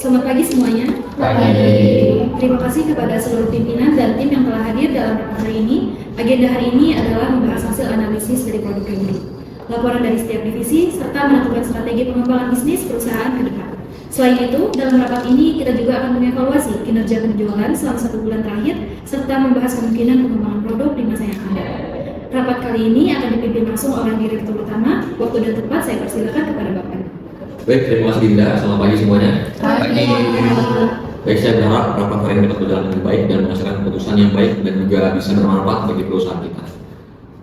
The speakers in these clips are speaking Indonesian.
Selamat pagi semuanya. Pagi. Terima kasih kepada seluruh pimpinan dan tim yang telah hadir dalam rapat hari ini. Agenda hari ini adalah membahas hasil analisis dari produk Yogurt, laporan dari setiap divisi, serta menentukan strategi pengembangan bisnis perusahaan ke depan. Selain itu, dalam rapat ini kita juga akan mengevaluasi kinerja penjualan selama 1 bulan terakhir, serta membahas kemungkinan pengembangan produk di masa yang akan datang. Rapat kali ini akan dipimpin langsung oleh Direktur Utama. Waktu dan tempat saya persilakan kepada Bapak. Baik, terima kasih Dinda. Selamat pagi semuanya. Pagi. Baik, saya berharap rapat hari ini dapat berjalan dengan baik dan menghasilkan keputusan yang baik dan juga bisa bermanfaat bagi perusahaan kita.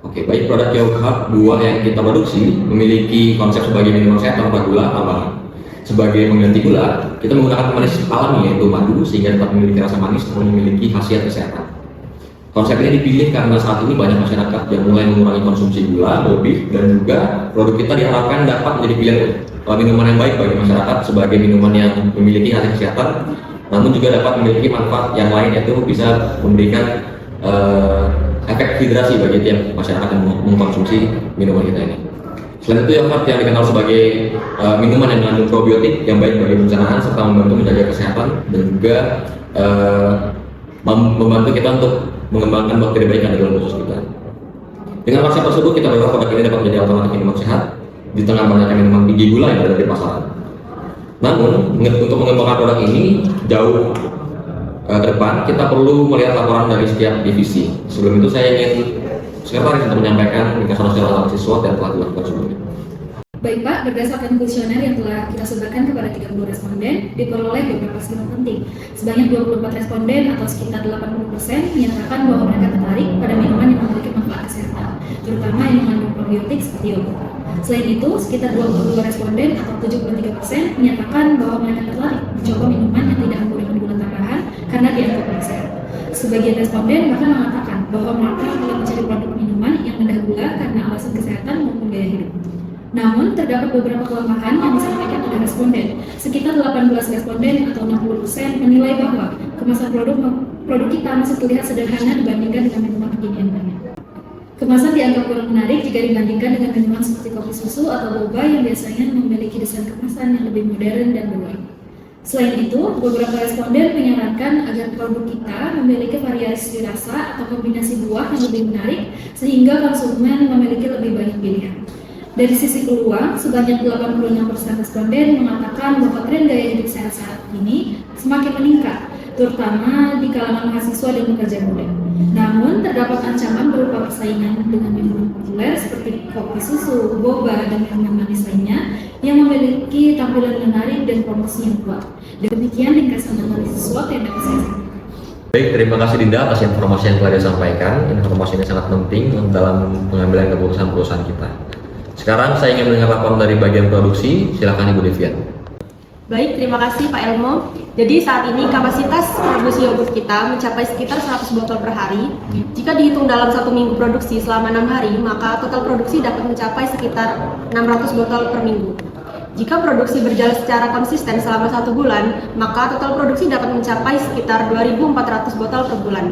Oke, baik, produk Yogurt buah yang kita produksi memiliki konsep sebagai minuman sehat tanpa gula tambahan. Sebagai pengganti gula, kita menggunakan pemanis alami yaitu madu sehingga dapat memiliki rasa manis namun memiliki khasiat kesehatan. Konsep ini dipilih karena saat ini banyak masyarakat yang mulai mengurangi konsumsi gula lebih dan juga produk kita diharapkan dapat menjadi pilihan minuman yang baik bagi masyarakat sebagai minuman yang memiliki hasil kesehatan namun juga dapat memiliki manfaat yang lain yaitu bisa memberikan efek hidrasi bagi tiap masyarakat yang mengkonsumsi minuman kita ini. Selain itu, yogurt yang dikenal sebagai minuman yang mengandung probiotik yang baik bagi pencernaan serta membantu menjaga kesehatan dan juga membantu kita untuk mengembangkan bakteri baik yang ada dalam usus kita. Dengan konsep tersebut, kita berharap produk ini dapat menjadi alternatif minuman sehat di tengah banyaknya minuman tinggi gula yang ada di pasaran. Namun, untuk mengembangkan produk ini jauh ke depan, kita perlu melihat laporan dari setiap divisi. Sebelum itu, saya ingin Sekretaris untuk menyampaikan ringkasan hasil analisis SWOT yang telah dilakukan sebelumnya. Baik Pak, berdasarkan kuesioner yang telah kita sebarkan kepada 30 responden, diperoleh beberapa skema penting. Sebanyak 24 responden atau sekitar 80% menyatakan bahwa mereka tertarik pada minuman yang memiliki manfaat kesehatan, terutama yang mengandung probiotik seperti yogurt. Selain itu, sekitar 22 responden atau 73% menyatakan bahwa mereka tertarik mencoba minuman yang tidak menggunakan gula tambahan karena dianggap lebih sehat. Sebagian responden bahkan mengatakan bahwa mereka akan mencari produk minuman yang rendah gula karena alasan kesehatan maupun gaya hidup. Namun, terdapat beberapa kelemahan yang disampaikan oleh responden. Sekitar 18 responden atau 60% menilai bahwa kemasan produk kita masih terlihat sederhana dibandingkan dengan minuman kekinian lainnya. Kemasan dianggap kurang menarik jika dibandingkan dengan minuman seperti kopi susu atau boba yang biasanya memiliki desain kemasan yang lebih modern dan berwarna. Selain itu, beberapa responden menyarankan agar produk kita memiliki variasi rasa atau kombinasi buah yang lebih menarik sehingga konsumen memiliki lebih banyak pilihan. Dari sisi peluang, sebanyak 86% responden mengatakan bahwa tren gaya hidup sehat saat ini semakin meningkat, terutama di kalangan mahasiswa dan pekerja muda. Namun, terdapat ancaman berupa persaingan dengan minuman populer seperti kopi susu, boba, dan minuman manis lainnya yang memiliki tampilan menarik dan promosi yang kuat. Demikian ringkasan analisis SWOT yang dapat saya sampaikan. Baik, terima kasih Dinda atas informasi yang telah disampaikan. Informasi ini sangat penting dalam pengambilan keputusan perusahaan kita. Sekarang saya ingin mendengar laporan dari bagian produksi. Silakan Ibu Devian. Baik, terima kasih Pak Elmo. Jadi saat ini kapasitas produksi yogurt kita mencapai sekitar 100 botol per hari. Jika dihitung dalam 1 minggu produksi selama 6 hari, maka total produksi dapat mencapai sekitar 600 botol per minggu. Jika produksi berjalan secara konsisten selama 1 bulan, maka total produksi dapat mencapai sekitar 2.400 botol per bulan.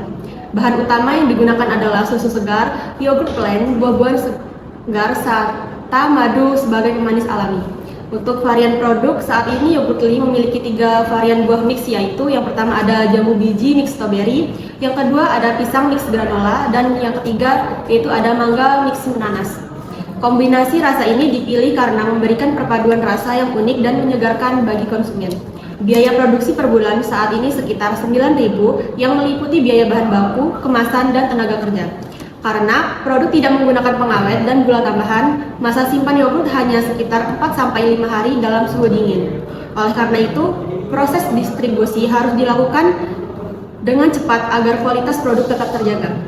Bahan utama yang digunakan adalah susu segar, yogurt plain, buah-buahan segar, serta madu sebagai pemanis alami. Untuk varian produk, saat ini Yogurtly memiliki 3 varian buah mix, yaitu yang pertama ada jambu biji mix strawberry, yang kedua ada pisang mix granola, dan yang ketiga yaitu ada mangga mix nanas. Kombinasi rasa ini dipilih karena memberikan perpaduan rasa yang unik dan menyegarkan bagi konsumen. Biaya produksi per bulan saat ini sekitar 9.000 yang meliputi biaya bahan baku, kemasan, dan tenaga kerja. Karena produk tidak menggunakan pengawet dan gula tambahan, masa simpan yogurt hanya sekitar 4-5 hari dalam suhu dingin. Oleh karena itu, proses distribusi harus dilakukan dengan cepat agar kualitas produk tetap terjaga.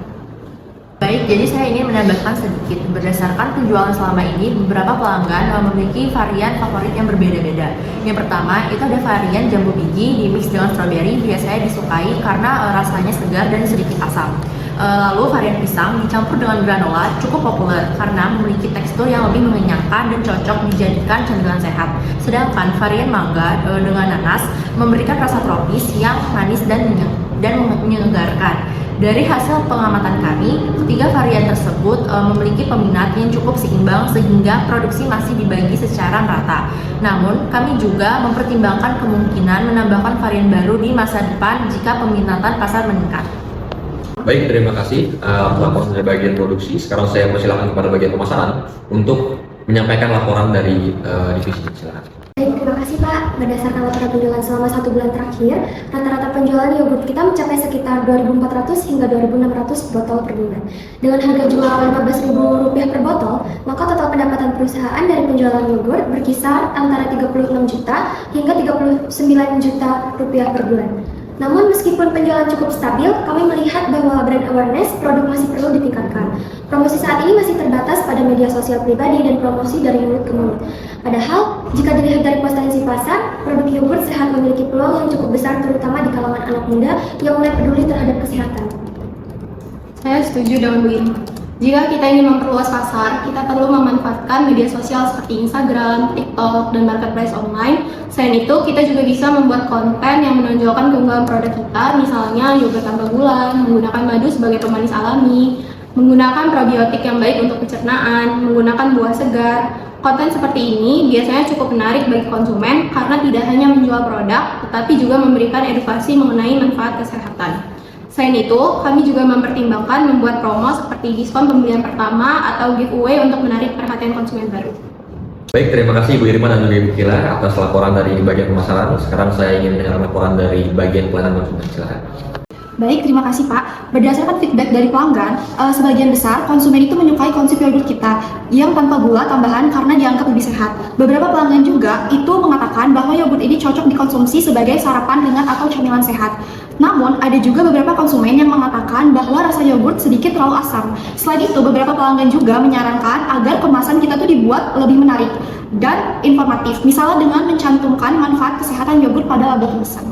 Baik, jadi saya ingin menambahkan sedikit. Berdasarkan penjualan selama ini, beberapa pelanggan memiliki varian favorit yang berbeda-beda. Yang pertama, itu ada varian jambu biji di mix dengan strawberry, biasanya disukai karena rasanya segar dan sedikit asam. Lalu varian pisang dicampur dengan granola cukup populer karena memiliki tekstur yang lebih mengenyangkan dan cocok dijadikan camilan sehat. Sedangkan varian mangga dengan nanas memberikan rasa tropis yang manis dan menyegarkan. Dari hasil pengamatan kami, ketiga varian tersebut memiliki peminat yang cukup seimbang sehingga produksi masih dibagi secara merata. Namun, kami juga mempertimbangkan kemungkinan menambahkan varian baru di masa depan jika peminatan pasar meningkat. Baik, terima kasih laporan dari bagian produksi. Sekarang saya persilakan kepada bagian pemasaran untuk menyampaikan laporan dari divisi. Silakan. Baik, terima kasih Pak. Berdasarkan laporan penjualan selama 1 bulan terakhir, rata-rata penjualan yogurt kita mencapai sekitar 2.400 hingga 2.600 botol per bulan. Dengan harga jual Rp15.000 per botol, maka total pendapatan perusahaan dari penjualan yogurt berkisar antara 36 juta hingga 39 juta rupiah per bulan. Namun meskipun penjualan cukup stabil, kami melihat bahwa brand awareness produk masih perlu ditingkatkan. Promosi saat ini masih terbatas pada media sosial pribadi dan promosi dari mulut ke mulut. Padahal, jika dilihat dari potensi pasar, produk yogurt sehat memiliki peluang yang cukup besar terutama di kalangan anak muda yang mulai peduli terhadap kesehatan. Saya setuju dengan Bu Irma. Jika kita ingin memperluas pasar, kita perlu memanfaatkan media sosial seperti Instagram, TikTok, dan marketplace online. Selain itu, kita juga bisa membuat konten yang menonjolkan keunggulan produk kita, misalnya yogurt tanpa gula, menggunakan madu sebagai pemanis alami, menggunakan probiotik yang baik untuk pencernaan, menggunakan buah segar. Konten seperti ini biasanya cukup menarik bagi konsumen karena tidak hanya menjual produk, tetapi juga memberikan edukasi mengenai manfaat kesehatan. Selain itu, kami juga mempertimbangkan membuat promo seperti diskon pembelian pertama atau giveaway untuk menarik perhatian konsumen baru. Baik, terima kasih Bu Irma dan juga Ibu Kila atas laporan dari bagian pemasaran. Sekarang saya ingin mendengar laporan dari bagian pelayanan konsumen. Silakan. Baik, terima kasih Pak. Berdasarkan feedback dari pelanggan, sebagian besar konsumen itu menyukai konsep yogurt kita yang tanpa gula tambahan karena dianggap lebih sehat. Beberapa pelanggan juga itu mengatakan bahwa yogurt ini cocok dikonsumsi sebagai sarapan dengan atau camilan sehat. Namun, ada juga beberapa konsumen yang mengatakan bahwa rasa yogurt sedikit terlalu asam. Selain itu, beberapa pelanggan juga menyarankan agar kemasan kita tuh dibuat lebih menarik dan informatif, misalnya dengan mencantumkan manfaat kesehatan yogurt pada label pemesan.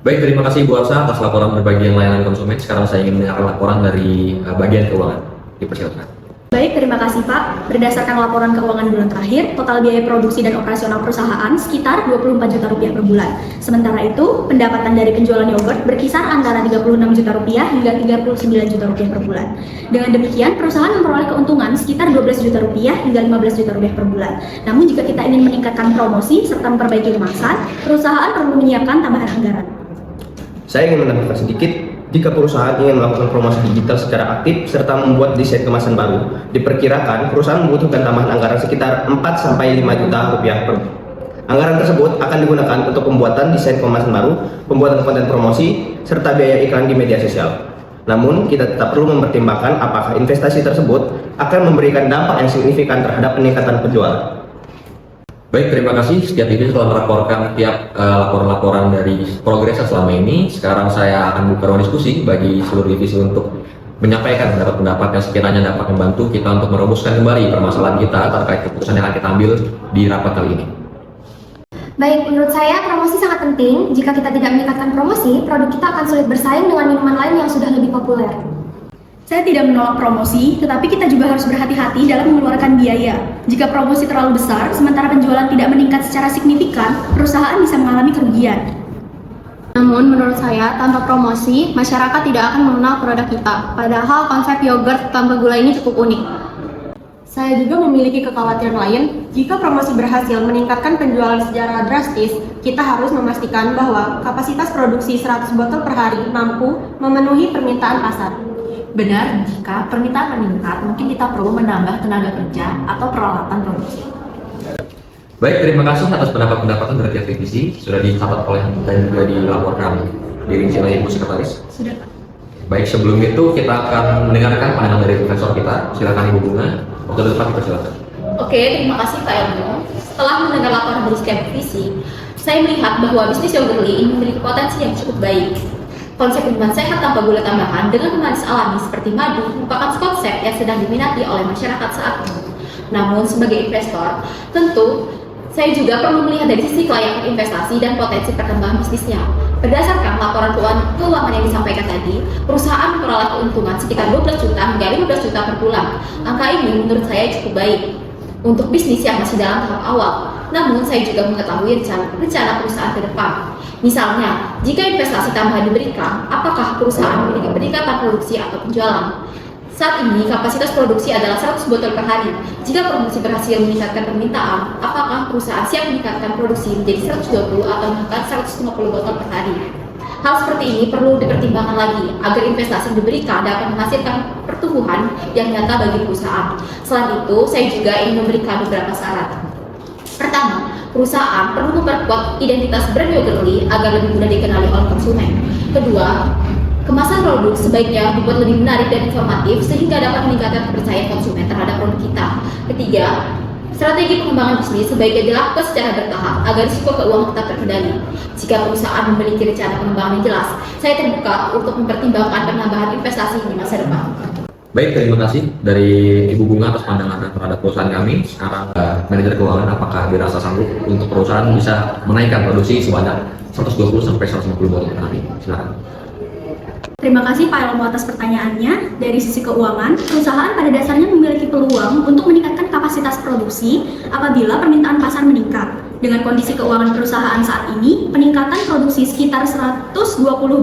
Baik, terima kasih Bu Arsa atas laporan berbagian layanan konsumen. Sekarang saya ingin mendengar laporan dari bagian keuangan. Dipersilakan. Baik, terima kasih Pak. Berdasarkan laporan keuangan bulan terakhir, total biaya produksi dan operasional perusahaan sekitar 24 juta rupiah per bulan. Sementara itu, pendapatan dari penjualan yogurt berkisar antara 36 juta rupiah hingga 39 juta rupiah per bulan. Dengan demikian, perusahaan memperoleh keuntungan sekitar 12 juta rupiah hingga 15 juta rupiah per bulan. Namun jika kita ingin meningkatkan promosi serta memperbaiki kemasan, perusahaan perlu menyiapkan tambahan anggaran. Saya ingin menambahkan sedikit, jika perusahaan ingin melakukan promosi digital secara aktif serta membuat desain kemasan baru, diperkirakan perusahaan membutuhkan tambahan anggaran sekitar 4-5 juta rupiah per bulan. Anggaran tersebut akan digunakan untuk pembuatan desain kemasan baru, pembuatan konten promosi, serta biaya iklan di media sosial. Namun, kita tetap perlu mempertimbangkan apakah investasi tersebut akan memberikan dampak yang signifikan terhadap peningkatan penjualan. Baik, terima kasih. Sekian ini telah melaporkan tiap laporan-laporan dari progresnya selama ini. Sekarang saya akan buka ruang diskusi bagi seluruh divisi untuk menyampaikan pendapat-pendapat yang sekiranya dapat membantu kita untuk merumuskan kembali permasalahan kita terkait keputusan yang akan kita ambil di rapat kali ini. Baik, menurut saya promosi sangat penting. Jika kita tidak meningkatkan promosi, produk kita akan sulit bersaing dengan minuman lain yang sudah lebih populer. Saya tidak menolak promosi, tetapi kita juga harus berhati-hati dalam mengeluarkan biaya. Jika promosi terlalu besar, sementara penjualan tidak meningkat secara signifikan, perusahaan bisa mengalami kerugian. Namun menurut saya, tanpa promosi, masyarakat tidak akan mengenal produk kita. Padahal konsep yogurt tanpa gula ini cukup unik. Saya juga memiliki kekhawatiran lain, jika promosi berhasil meningkatkan penjualan secara drastis, kita harus memastikan bahwa kapasitas produksi 100 botol per hari mampu memenuhi permintaan pasar. Benar, jika permintaan meningkat, mungkin kita perlu menambah tenaga kerja atau peralatan produksi. Baik, terima kasih atas pendapat-pendapat dari tiap divisi. Sudah dicatat oleh dan juga dilaporkan dirinci oleh Ibu Sekretaris. Sudah Pak. Baik, sebelum itu kita akan mendengarkan pandangan dari profesor kita. Silakan Ibu Bunga. Waktu depan kita silakan. Oke, terima kasih Pak Elmo. Setelah mendengar laporan dari setiap divisi, saya melihat bahwa bisnis Yogurtly ini memiliki potensi yang cukup baik. Konsep minuman sehat tanpa gula tambahan dengan pemanis alami seperti madu merupakan konsep yang sedang diminati oleh masyarakat saat ini. Namun sebagai investor, tentu saya juga perlu melihat dari sisi kelayakan investasi dan potensi perkembangan bisnisnya. Berdasarkan laporan keuangan yang disampaikan tadi, perusahaan memperoleh keuntungan sekitar 12 juta hingga 15 juta per bulan. Angka ini menurut saya cukup baik untuk bisnis yang masih dalam tahap awal. Namun saya juga mengetahui rencana perusahaan ke depan. Misalnya, jika investasi tambahan diberikan, apakah perusahaan memiliki peningkatan produksi atau penjualan? Saat ini kapasitas produksi adalah 100 botol per hari. Jika produksi berhasil meningkatkan permintaan, apakah perusahaan siap meningkatkan produksi menjadi 120 atau bahkan 150 botol per hari. Hal seperti ini perlu dipertimbangkan lagi agar investasi yang diberikan dapat menghasilkan pertumbuhan yang nyata bagi perusahaan. Selain itu, saya juga ingin memberikan beberapa syarat. Pertama, perusahaan perlu memperkuat identitas brand Yogurtly agar lebih mudah dikenali oleh konsumen. Kedua, kemasan produk sebaiknya dibuat lebih menarik dan informatif sehingga dapat meningkatkan kepercayaan konsumen terhadap produk kita. Ketiga, strategi pengembangan bisnis sebaiknya dilakukan secara bertahap agar risiko keuangan tetap terkendali. Jika perusahaan memiliki rencana pengembangan yang jelas, saya terbuka untuk mempertimbangkan penambahan investasi di masa depan. Baik, terima kasih dari Ibu Bunga atas pandangan terhadap perusahaan kami. Sekarang manajer keuangan, apakah dirasa sanggup untuk perusahaan bisa menaikkan produksi sebanyak 120 sampai 150 botol per hari? Silakan. Terima kasih Pak Elmo atas pertanyaannya. Dari sisi keuangan, perusahaan pada dasarnya memiliki peluang untuk meningkatkan kapasitas produksi apabila permintaan pasar meningkat. Dengan kondisi keuangan perusahaan saat ini, peningkatan produksi sekitar 120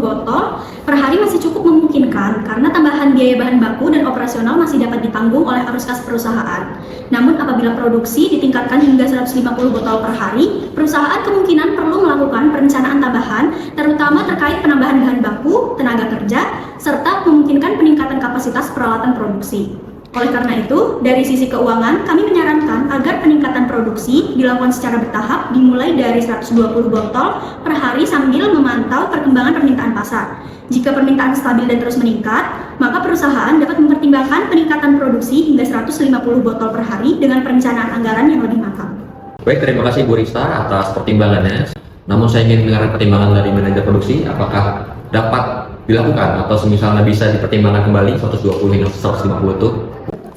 botol per hari masih cukup memungkinkan karena tambahan biaya bahan baku dan operasional masih dapat ditanggung oleh arus kas perusahaan. Namun apabila produksi ditingkatkan hingga 150 botol per hari, perusahaan kemungkinan perlu melakukan perencanaan tambahan, terutama terkait penambahan bahan baku, tenaga kerja, serta memungkinkan peningkatan kapasitas peralatan produksi. Oleh karena itu, dari sisi keuangan, kami menyarankan agar peningkatan produksi dilakukan secara bertahap dimulai dari 120 botol per hari sambil memantau perkembangan permintaan pasar. Jika permintaan stabil dan terus meningkat, maka perusahaan dapat mempertimbangkan peningkatan produksi hingga 150 botol per hari dengan perencanaan anggaran yang lebih matang. Baik, terima kasih Bu Rista atas pertimbangannya. Namun saya ingin mendengar pertimbangan dari manajer produksi, apakah dapat dilakukan atau semisalnya bisa dipertimbangkan kembali 120 hingga 150 itu?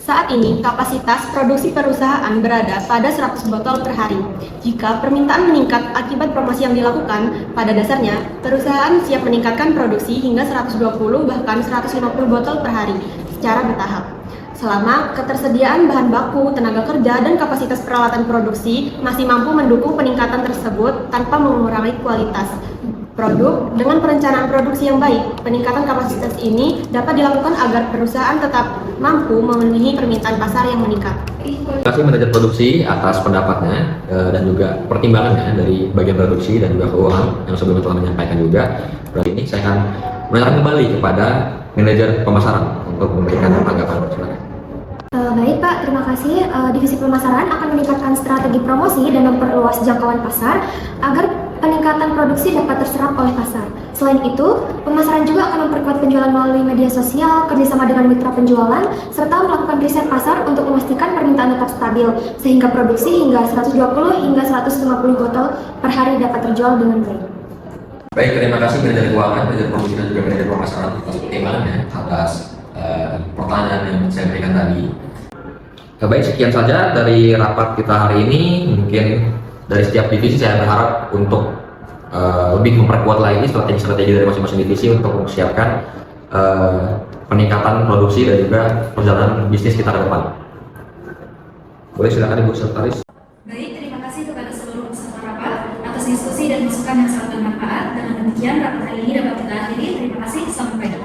Saat ini, kapasitas produksi perusahaan berada pada 100 botol per hari. Jika permintaan meningkat akibat promosi yang dilakukan, pada dasarnya, perusahaan siap meningkatkan produksi hingga 120 bahkan 150 botol per hari secara bertahap. Selama ketersediaan bahan baku, tenaga kerja, dan kapasitas peralatan produksi masih mampu mendukung peningkatan tersebut tanpa mengurangi kualitas produk. Dengan perencanaan produksi yang baik, peningkatan kapasitas ini dapat dilakukan agar perusahaan tetap mampu memenuhi permintaan pasar yang meningkat. Terima kasih manajer produksi atas pendapatnya dan juga pertimbangannya dari bagian produksi dan juga keuangan yang sebelumnya telah menyampaikan juga. Berarti ini saya akan menyerahkan kembali kepada manajer pemasaran untuk memberikan tanggapan. Silakan. Baik Pak, terima kasih. Divisi pemasaran akan meningkatkan strategi promosi dan memperluas jangkauan pasar agar peningkatan produksi dapat terserap oleh pasar. Selain itu, pemasaran juga akan memperkuat penjualan melalui media sosial, kerjasama dengan mitra penjualan, serta melakukan riset pasar untuk memastikan permintaan tetap stabil, sehingga produksi hingga 120 hingga 150 botol per hari dapat terjual dengan baik. Baik, terima kasih manajer keuangan, manajer produksi dan juga manajer pemasaran atas pertimbangannya atas pertanyaan yang saya berikan tadi. Baik, sekian saja dari rapat kita hari ini. Mungkin dari setiap divisi saya berharap untuk lebih memperkuat lagi strategi-strategi dari masing-masing divisi untuk mempersiapkan peningkatan produksi dan juga perjalanan bisnis kita ke depan. Boleh silakan Ibu Sekretaris. Baik, terima kasih kepada seluruh peserta rapat atas diskusi dan masukan yang sangat bermanfaat. Dengan demikian, rapat hari ini dapat kita akhiri. Terima kasih, sampai jumpa.